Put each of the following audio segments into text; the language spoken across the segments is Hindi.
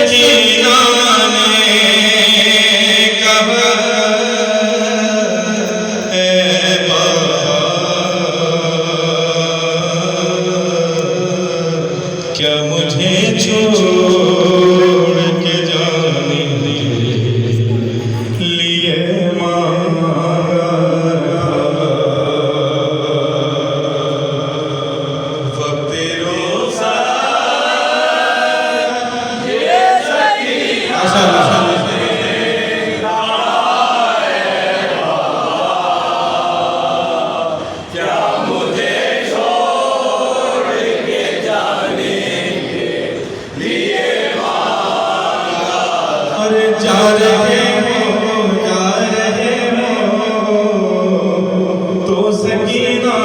सकीना ने कहा ए बाबा क्या मुझे छोड़ के जाने लिए मांगा वक्त रोज़ा ये सकीना क्या मुझे छोड़ के जाने लिए मांगा। अरे जा रहे हो तो सकीना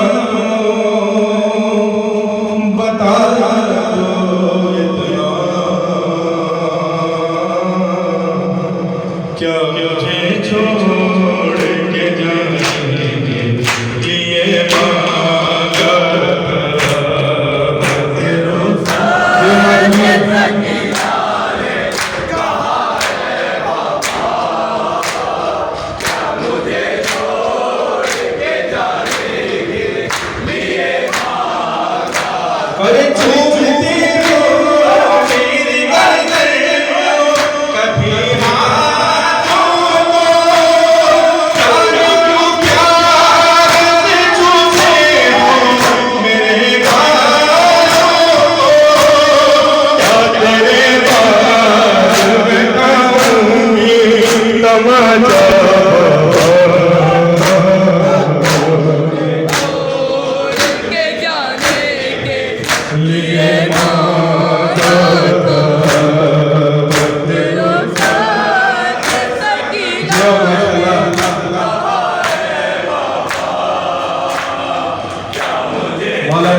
बता दो इतना क्या मुझे छोड़ के जाने लिए मांगा। अरे झूमते हो मेरी गर्दन कभी हाथों को जाने क्यों प्यार से झूमते हो मेरे गालों को क्या तेरे बाल बताऊंगी तमाचा लिए मांगा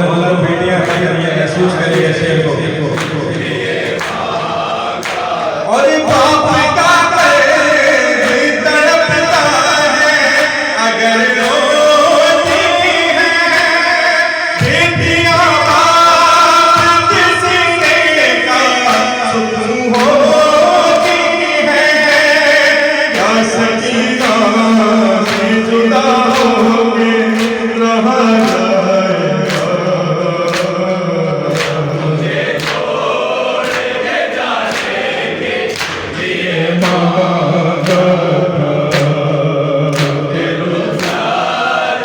मौला बेटियां महसूस करिए शेर को और बाप का तड़पता है अगर रोती है बेटियां सकीना से जुदा होके रहा जाएगा। मुझे छोड़ के जाने के लिए मांगा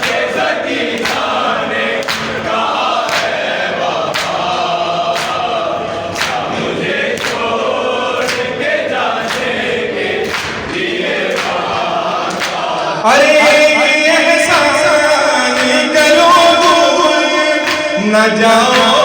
के सकीना ने कहा है बाबा मुझे छोड़ के जाने के लिए। अरे एहसान करो दूर न जाओ